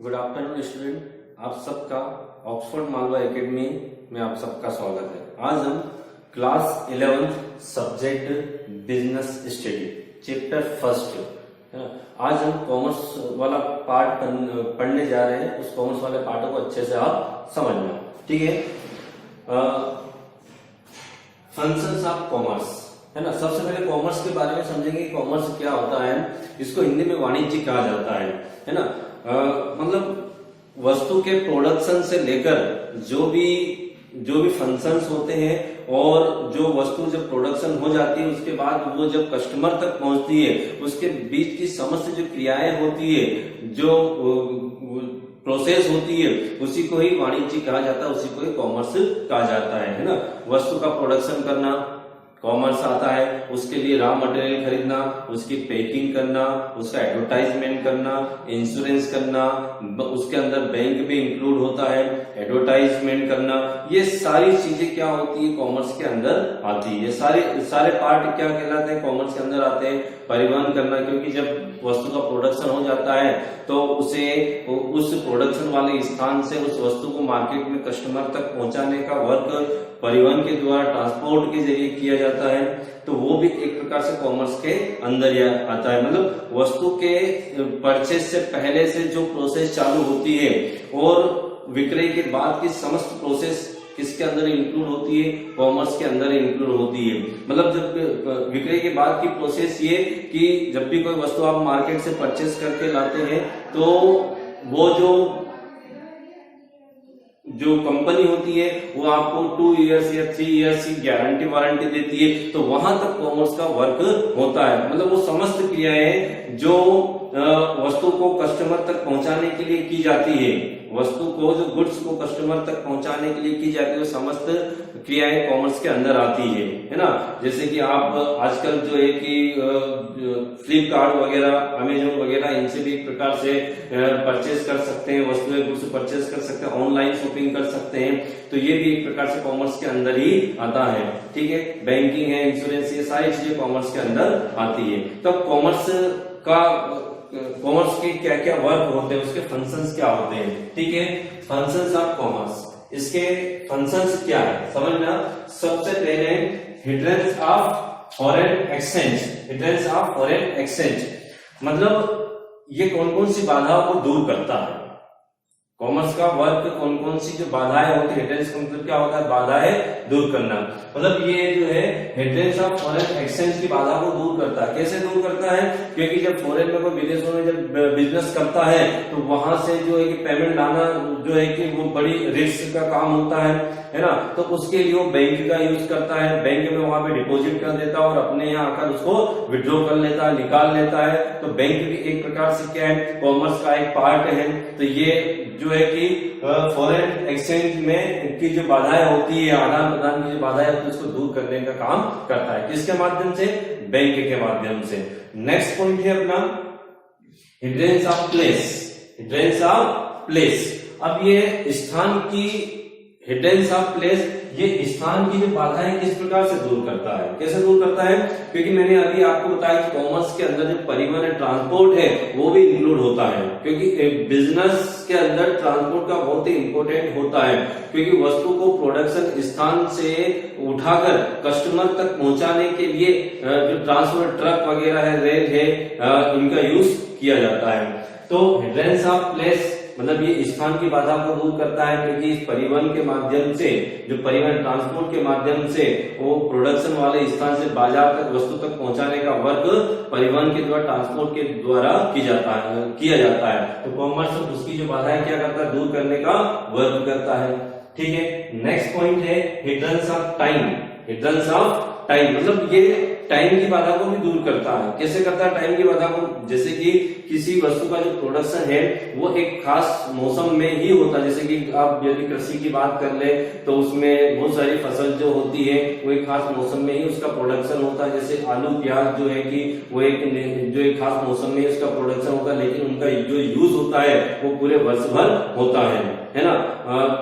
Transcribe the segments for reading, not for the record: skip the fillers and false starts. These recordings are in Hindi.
गुड आफ्टरनून स्टूडेंट, आप सबका ऑक्सफोर्ड मालवा एकेडमी में आप सबका स्वागत है। आज हम class 11th subject business study chapter first है। आज हम कॉमर्स वाला पार्ट पढ़ने जा रहे हैं। उस कॉमर्स वाले पार्ट को अच्छे से आप समझना, ठीक है। फंक्शंस ऑफ कॉमर्स है ना। सबसे पहले कॉमर्स के बारे में समझेंगे। कॉमर्स क्या होता है, इसको हिंदी में वाणिज्य कहा जाता है ना। मतलब वस्तु के प्रोडक्शन से लेकर जो भी फंक्शंस होते हैं और जो वस्तु जब प्रोडक्शन हो जाती है उसके बाद वो जब कस्टमर तक पहुंचती है उसके बीच की समस्त जो क्रियाएं होती है, जो प्रोसेस होती है, उसी को ही वाणिज्य कहा जाता है, उसी को ही कॉमर्स कहा जाता है ना। वस्तु का प्रोडक्शन करना कॉमर्स आता है। उसके लिए रॉ मटेरियल खरीदना, उसकी पैकिंग करना, उसका एडवर्टाइजमेंट करना, इंश्योरेंस करना, उसके अंदर बैंक भी इंक्लूड होता है, एडवर्टाइजमेंट करना। ये सारी चीजें क्या होती है, कॉमर्स के अंदर आती है। ये सारे पार्ट क्या कहलाते हैं, कॉमर्स के अंदर आते हैं। परिवहन करना, क्योंकि जब वस्तु का प्रोडक्शन हो जाता है तो उसे उस प्रोडक्शन वाले स्थान से उस वस्तु को मार्केट में कस्टमर तक पहुंचाने का वर्क परिवहन के द्वारा, ट्रांसपोर्ट के जरिए किया जाता है। तो वो भी एक प्रकार से कॉमर्स के अंदर ही आता है। मतलब वस्तु के परचेज से पहले से जो प्रोसेस चालू होती है और विक्रय के बाद की समस्त प्रोसेस किसके अंदर इंक्लूड होती है, कॉमर्स के अंदर इंक्लूड होती है। मतलब जब विक्रय के बाद की प्रोसेस ये कि जब भी कोई वस्तु आप मार्केट से परचेस करके लाते हैं तो वो जो कंपनी होती है वो आपको 2 इयर्स या 3 इयर्स की गारंटी वारंटी देती है। तो वहां तक कॉमर्स का वर्क होता है। मतलब वो समस्त क्रियाएं जो वस्तु को कस्टमर तक पहुंचाने के लिए की जाती है, वस्तु को जो गुड्स को कस्टमर तक पहुंचाने के लिए की जाती है, वो समस्त क्रियाएं कॉमर्स के अंदर आती है ना। जैसे कि आप आजकल जो है कि फ्लिपकार्ट वगैरह, अमेजोन वगैरह, इनसे भी एक प्रकार से परचेज कर सकते हैं, वस्तुएं गुड्स परचेज कर सकते हैं, ऑनलाइन शॉपिंग कर सकते हैं। तो ये भी एक प्रकार से कॉमर्स के अंदर ही आता है, ठीक है। बैंकिंग है, इंश्योरेंस, ये सारी चीजें कॉमर्स के अंदर आती है। तो कॉमर्स के क्या क्या वर्क होते हैं, उसके फंक्शंस क्या होते हैं, ठीक है। फंक्शंस ऑफ कॉमर्स, इसके फंक्शंस क्या है समझना। सबसे पहले hindrance of foreign exchange. Hindrance of foreign exchange मतलब ये कौन कौन सी बाधाओं को दूर करता है। कॉमर्स का वर्क कौन कौन सी जो बाधाएं होती है, हिंड्रेंस का मतलब क्या होता है, बाधाएं दूर करना। मतलब ये जो है हिंड्रेंस ऑफ फॉरेन एक्सचेंज की बाधा को दूर करता है। कैसे दूर करता है, क्योंकि जब फॉरेन में कोई विदेशों में जब बिजनेस करता है तो वहां से जो है कि पेमेंट लाना जो है कि वो बड़ी रिस्क का काम होता है ना। तो उसके लिए वो बैंक का यूज करता है, बैंक में वहां पे डिपॉजिट कर देता है और अपने यहाँ आकर उसको विड्रॉ कर लेता है, निकाल लेता है। तो बैंक भी एक प्रकार से क्या है, कॉमर्स का एक पार्ट है। तो ये जो है कि फॉरेन एक्सचेंज में की जो बाधाएं होती है, आदान प्रदान की जो बाधाएं होती है, उसको दूर करने का काम करता है। किसके माध्यम से, बैंक के माध्यम से। नेक्स्ट पॉइंट है अपना hindrance of place. Hindrance of place, अब ये स्थान की हिंड्रेंस ऑफ प्लेस, ये स्थान की जो बाधाएं किस प्रकार से दूर करता है, कैसे दूर करता है। क्योंकि मैंने अभी आपको बताया कि कॉमर्स के अंदर जो परिवहन है, ट्रांसपोर्ट है, वो भी इंक्लूड होता है। क्योंकि बिजनेस के अंदर ट्रांसपोर्ट का बहुत ही इंपॉर्टेंट होता है, क्योंकि वस्तु को प्रोडक्शन स्थान से उठाकर कस्टमर तक पहुंचाने के लिए जो ट्रांसपोर्ट ट्रक वगैरह है, रेल है, इनका यूज किया जाता है। तो हिंड्रेंस ऑफ प्लेस मतलब ये स्थान की बाधा को दूर करता है, क्योंकि इस परिवहन के माध्यम से, जो परिवहन ट्रांसपोर्ट के माध्यम से वो प्रोडक्शन वाले स्थान से बाजार तक वस्तु तक पहुंचाने का वर्क परिवहन के द्वारा, ट्रांसपोर्ट के द्वारा किया जाता है। तो कॉमर्स उसकी जो बाधाएं क्या करता है, दूर करने का वर्क करता है, ठीक है। नेक्स्ट पॉइंट है hindrance of time. Hindrance of time मतलब ये टाइम की बाधा को भी दूर करता है। कैसे करता है टाइम की बाधा को, जैसे कि किसी वस्तु का जो प्रोडक्शन है वो एक खास मौसम में ही होता है। जैसे कि आप यदि कृषि की बात कर ले तो उसमें बहुत सारी फसल जो होती है वो एक खास मौसम में ही उसका प्रोडक्शन होता है। जैसे आलू प्याज जो है कि वो एक खास मौसम में ही उसका प्रोडक्शन होता है, लेकिन उनका जो यूज होता है वो पूरे वर्ष भर होता है ना।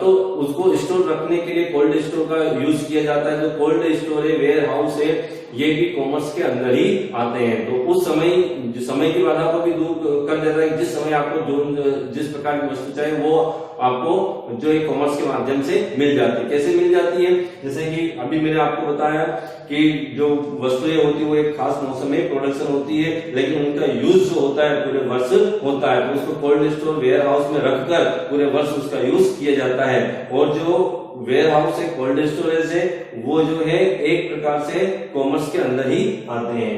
तो उसको स्टोर रखने के लिए कोल्ड स्टोर का यूज किया जाता है। जो कोल्ड स्टोर है, वेयर हाउस है, ये भी कॉमर्स के अंदर ही आते हैं। तो उस समय जो समय की बाधा को भी दूर कर देता है, जिस समय आपको जो जिस प्रकार की वस्तु चाहिए वो आपको जो है कॉमर्स के माध्यम से मिल जाती है। कैसे मिल जाती है? जैसे कि अभी मैंने आपको बताया कि जो वस्तुएं होती है वो एक खास मौसम में प्रोडक्शन होती है, लेकिन उनका यूज जो होता है पूरे वर्ष होता है। तो उसको कोल्ड स्टोर वेयर हाउस में रखकर पूरे वर्ष उसका यूज किया जाता है। और जो वेयर हाउस है, कोल्ड स्टोरेज है, वो जो है एक प्रकार से कॉमर्स के अंदर ही आते हैं।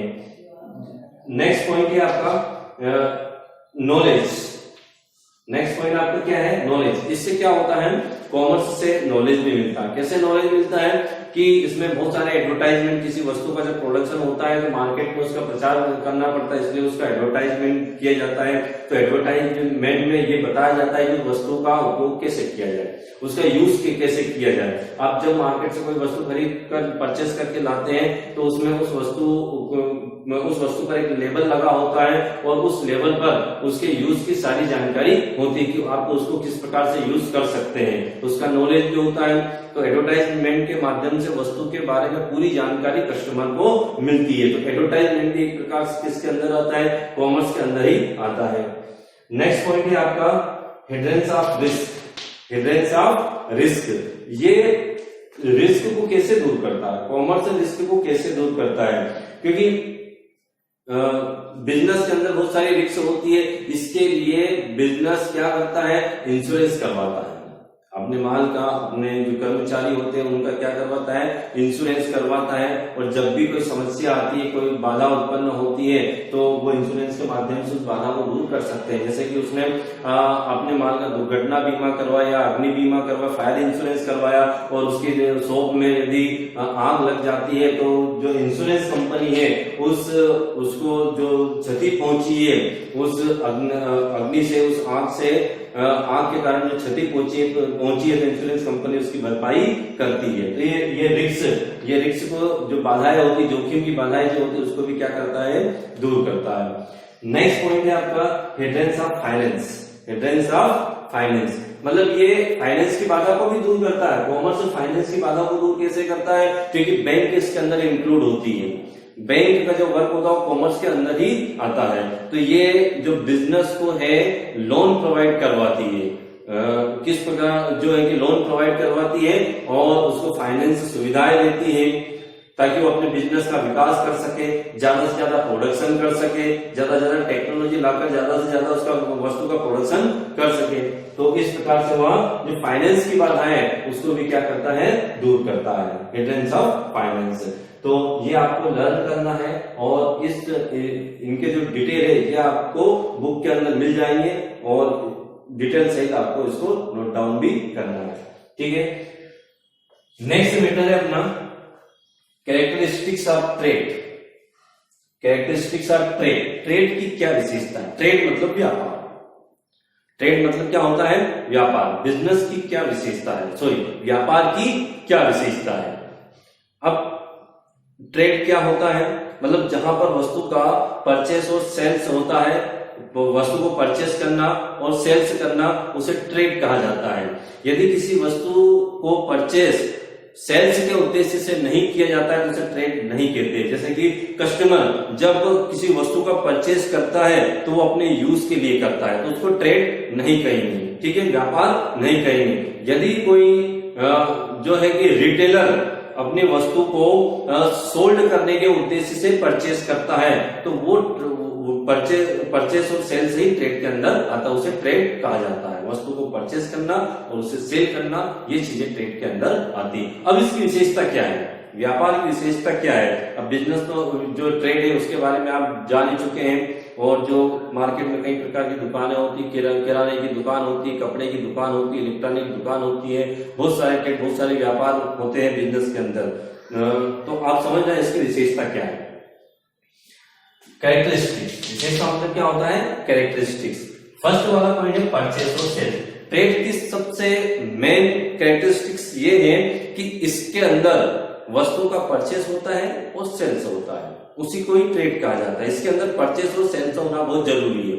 नेक्स्ट पॉइंट है आपका नॉलेज। नेक्स्ट पॉइंट आपका क्या है? नॉलेज। इससे क्या होता है? कॉमर्स से नॉलेज भी मिलता है। कैसे नॉलेज मिलता है? कि इसमें बहुत सारे एडवर्टाइजमेंट, किसी वस्तु का जब प्रोडक्शन होता है तो मार्केट में उसका प्रचार करना पड़ता है, इसलिए उसका एडवर्टाइजमेंट किया जाता है। तो एडवर्टाइजमेंट में ये बताया जाता है कि वस्तु का उपयोग कैसे किया जाए, उसका यूज कैसे किया जाए। आप जब मार्केट से कोई वस्तु खरीद कर परचेस करके लाते हैं तो उसमें उस वस्तु पर एक लेबल लगा होता है और उस लेबल पर उसके यूज की सारी जानकारी होती है कि आप उसको किस प्रकार से यूज कर सकते हैं, उसका नॉलेज भी होता है। तो एडवर्टाइजमेंट के माध्यम से वस्तु के बारे में पूरी जानकारी कस्टमर को मिलती है। तो एडवर्टाइजमेंट भी एक प्रकार से किसके अंदर आता है? कॉमर्स के अंदर ही आता है। नेक्स्ट पॉइंट है आपका हिड्रेंस ऑफ रिस्क। हिड्रेंस ऑफ रिस्क, ये रिस्क को कैसे दूर करता है? कॉमर्स रिस्क को कैसे दूर करता है? क्योंकि बिजनेस के अंदर बहुत सारी रिस्क होती है। इसके लिए बिजनेस क्या करता है? इंश्योरेंस करवाता है। अपने माल का, अपने जो कर्मचारी होते हैं उनका क्या करवाता है? इंश्योरेंस करवाता है। और जब भी कोई समस्या आती है, कोई बाधा उत्पन्न होती है, तो वो इंश्योरेंस के माध्यम से उस बाधा को दूर कर सकते हैं। जैसे कि उसने अपने माल का दुर्घटना बीमा करवाया, अग्नि बीमा करवाया, फायर इंश्योरेंस करवाया, और उसकी शॉप में यदि आग लग जाती है तो जो इंश्योरेंस कंपनी है उसको जो क्षति पहुंची है उस अग्नि से, उस आग से, आग के कारण जो क्षति पहुंची है तो इंश्योरेंस कंपनी उसकी भरपाई करती है। तो ये रिस्क को जो बाधाएं होती, जोखिम की बाधाएं जो होती है उसको भी क्या करता है? दूर करता है। नेक्स्ट पॉइंट है आपका हिड्रेंस ऑफ फाइनेंस। हिड्रेंस ऑफ फाइनेंस मतलब ये फाइनेंस की बाधा को भी दूर करता है। कॉमर्स फाइनेंस की बाधा को दूर कैसे करता है? क्योंकि बैंक इसके अंदर इंक्लूड होती है। बैंक का जो वर्क होता है वो कॉमर्स के अंदर ही आता है। तो ये जो बिजनेस को है लोन प्रोवाइड करवाती है। किस प्रकार जो है कि लोन प्रोवाइड करवाती है और उसको फाइनेंस सुविधाएं देती है ताकि वो अपने बिजनेस का विकास कर सके, ज्यादा से ज्यादा प्रोडक्शन कर सके, ज्यादा से ज्यादा टेक्नोलॉजी लाकर ज्यादा से ज्यादा उसका वस्तु का प्रोडक्शन कर सके। तो इस प्रकार से वह जो फाइनेंस की बाधा है उसको भी क्या करता है? दूर करता है। हिड्रेंस ऑफ फाइनेंस। तो ये आपको लर्न करना है और इनके जो डिटेल है ये आपको बुक के अंदर मिल जाएंगे और डिटेल सहित आपको इसको नोट डाउन भी करना है। ठीक है। नेक्स्ट मैटर है अपना characteristics of trade. Characteristics of trade. Trade की क्या विशेषता है? ट्रेड मतलब व्यापार। ट्रेड मतलब क्या होता है? व्यापार। बिजनेस की क्या विशेषता है? सॉरी, व्यापार की क्या विशेषता है? अब ट्रेड क्या होता है? मतलब जहां पर वस्तु का परचेस और सेल्स होता है, वस्तु को परचेस करना और सेल्स करना, उसे ट्रेड कहा जाता है। यदि किसी वस्तु को परचेस सेल्स के उद्देश्य से नहीं किया जाता है तो उसे ट्रेड नहीं कहते। जैसे कि कस्टमर जब किसी वस्तु का परचेस करता है तो वो अपने यूज के लिए करता है, तो उसको ट्रेड नहीं कहेंगे। ठीक है, व्यापार नहीं कहेंगे। यदि कोई जो है कि रिटेलर अपनी वस्तु को सोल्ड करने के उद्देश्य से परचेस करता है तो वो परचेस और सेल से ही ट्रेड के अंदर आता है, उसे ट्रेड कहा जाता है। वस्तु को परचेस करना और उसे सेल करना, ये चीजें ट्रेड के अंदर आती। अब इसकी विशेषता क्या है? व्यापार की विशेषता क्या है? अब बिजनेस तो जो ट्रेड है उसके बारे में आप जान ही चुके हैं। और जो मार्केट में कई प्रकार की दुकानें होती, किराने की दुकान होती, कपड़े की दुकान होती, इलेक्ट्रॉनिक दुकान होती है, बहुत सारे ट्रेड, बहुत सारे व्यापार होते हैं बिजनेस के अंदर। तो आप समझ रहे हैं इसकी विशेषता क्या है? कैरेक्टरिस्टिक्स। विशेषता मतलब क्या होता है? कैरेक्टरिस्टिक्स। फर्स्ट वाला पॉइंट है परचेस और सेल। ट्रेड की सबसे मेन कैरेक्टरिस्टिक्स ये है कि इसके अंदर वस्तु का परचेस होता है और सेल्स होता है, उसी को ही ट्रेड कहा जाता है। इसके अंदर परचेस और सेल्स होना बहुत जरूरी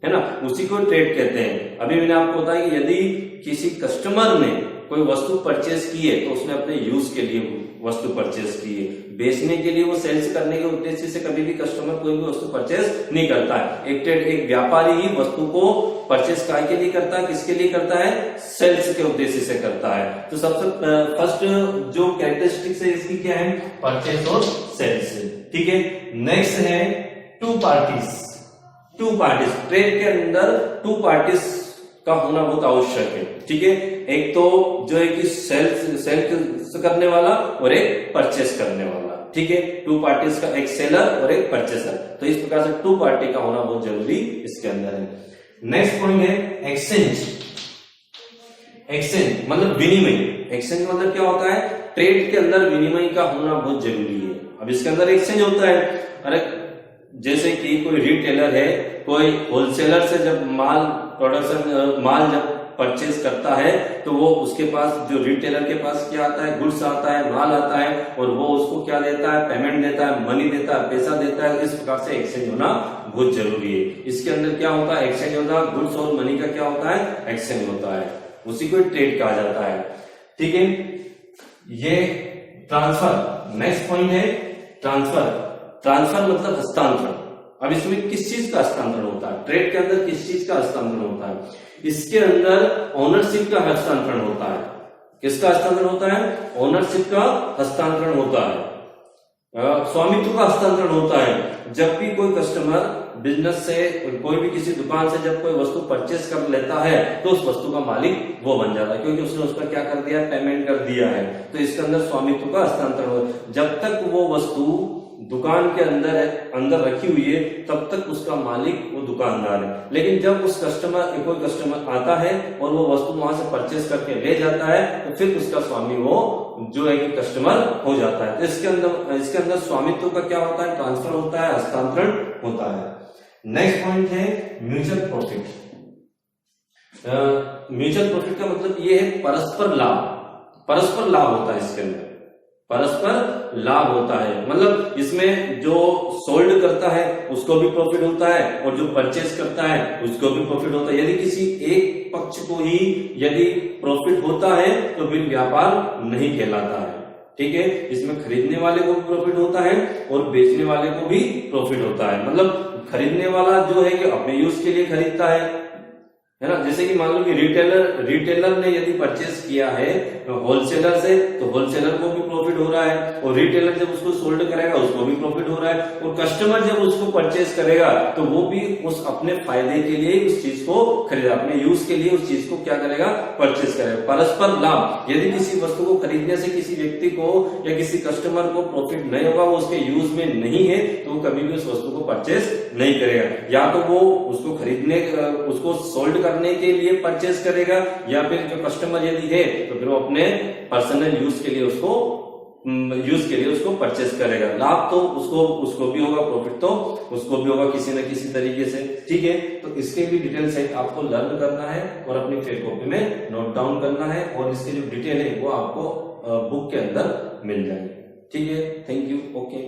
है ना, उसी को ट्रेड कहते हैं। अभी मैंने आपको बताया कि यदि किसी कस्टमर ने कोई वस्तु परचेज की है तो उसने अपने यूज के लिए वस्तु परचेज की है, बेचने के लिए वो सेल्स करने के उद्देश्य से कभी भी कस्टमर कोई भी वस्तु परचेज नहीं करता है। एक व्यापारी ही वस्तु को परचेज काय के लिए करता है, किसके लिए करता है, सेल्स के उद्देश्य से करता है। तो सबसे फर्स्ट जो कैरेक्टरिस्टिक्स है इसकी क्या है, परचेज और सेल्स। ठीक है, नेक्स्ट है two parties. Two parties, trade के अंदर टू पार्टीज का होना बहुत आवश्यक है। ठीक है, एक तो जो है कि सेल्स करने वाला और एक परचेस करने वाला। ठीक है, टू पार्टीज का, एक सेलर और एक परचेसर। तो इस प्रकार से टू पार्टी का होना बहुत जरूरी इसके अंदर है। नेक्स्ट पॉइंट है एक्सचेंज। एक्सचेंज मतलब विनिमय। एक्सचेंज मतलब क्या होता है, ट्रेड के अंदर विनिमय का होना बहुत जरूरी है। अब इसके अंदर एक्सचेंज होता है, अरे जैसे कि कोई रिटेलर है, कोई होलसेलर से जब माल जब परचेज करता है तो वो उसके पास, जो रिटेलर के पास क्या आता है, गुड्स आता है, माल आता है, और वो उसको क्या देता है, पेमेंट देता है, मनी देता है, पैसा देता है। इस प्रकार से एक्सचेंज होना बहुत जरूरी है। इसके अंदर क्या होता है, एक्सचेंज होता है, गुड्स और मनी का क्या होता है, एक्सचेंज होता है, उसी को ट्रेड कहा जाता है। ठीक है, ये ट्रांसफर। नेक्स्ट पॉइंट है ट्रांसफर। ट्रांसफर मतलब हस्तांतरण। अब इसमें किस चीज का हस्तांतरण होता है, ट्रेड के अंदर किस चीज का हस्तांतरण होता है, इसके अंदर ओनरशिप का हस्तांतरण होता है। किसका हस्तांतरण होता है, ओनरशिप का हस्तांतरण होता है, स्वामित्व का हस्तांतरण होता है। जब भी कोई कस्टमर बिजनेस से, कोई भी किसी दुकान से जब कोई वस्तु परचेस कर लेता है तो उस वस्तु का मालिक वो बन जाता है, क्योंकि उसने उस पर क्या कर दिया, पेमेंट कर दिया है। तो इसके अंदर स्वामित्व का हस्तांतरण होता है। जब तक वो वस्तु दुकान के अंदर रखी हुई है तब तक उसका मालिक वो दुकानदार है। लेकिन जब उस कोई कस्टमर आता है और वो वस्तु वहां से परचेस करके ले जाता है तो फिर उसका स्वामी वो जो है कि कस्टमर हो जाता है। तो इसके अंदर स्वामित्व का क्या होता है, ट्रांसफर होता है, हस्तांतरण होता है। नेक्स्ट पॉइंट है म्यूचुअल प्रॉफिट। म्यूचुअल प्रॉफिट का मतलब ये है परस्पर लाभ। परस्पर लाभ होता है इसके अंदर, परस्पर लाभ होता है। मतलब इसमें जो सोल्ड करता है उसको भी प्रॉफिट होता है और जो परचेज करता है उसको भी प्रॉफिट होता है। यदि किसी एक पक्ष को ही यदि प्रॉफिट होता है तो फिर व्यापार नहीं कहलाता है। ठीक है, इसमें खरीदने वाले को भी प्रॉफिट होता है और बेचने वाले को भी प्रॉफिट होता है। मतलब खरीदने वाला जो है कि अपने यूज के लिए खरीदता है ना। जैसे कि मान लो कि रिटेलर ने यदि परचेस किया है होलसेलर से तो होलसेलर को भी प्रॉफिट हो रहा है, और रिटेलर जब उसको सोल्ड करेगा उसको भी प्रॉफिट हो रहा है, और कस्टमर जब उसको परचेस करेगा तो वो भी उस अपने फायदे के लिए उस चीज को खरीदेगा, अपने यूज के लिए उस चीज को क्या करेगा, परचेस करेगा। परस्पर लाभ। यदि किसी वस्तु को खरीदने से किसी व्यक्ति को या किसी कस्टमर को प्रॉफिट नहीं होगा, वो उसके यूज में नहीं है, तो वो कभी भी उस वस्तु को परचेस नहीं करेगा। या तो वो उसको उसको सोल्ड करने के लिए परचेस करेगा, या फिर जो कस्टमर यदि है तो फिर वो अपने पर्सनल यूज के लिए उसको परचेस करेगा। लाभ तो उसको भी होगा, प्रॉफिट तो उसको भी होगा किसी न किसी तरीके से। ठीक है, तो इसके भी डिटेल सेट आपको लर्न करना है और अपनी फेयर कॉपी में नोट डाउन करना है, और इसके जो डिटेल है वो आपको बुक के अंदर मिल जाएगी। ठीक है, थैंक यू, ओके।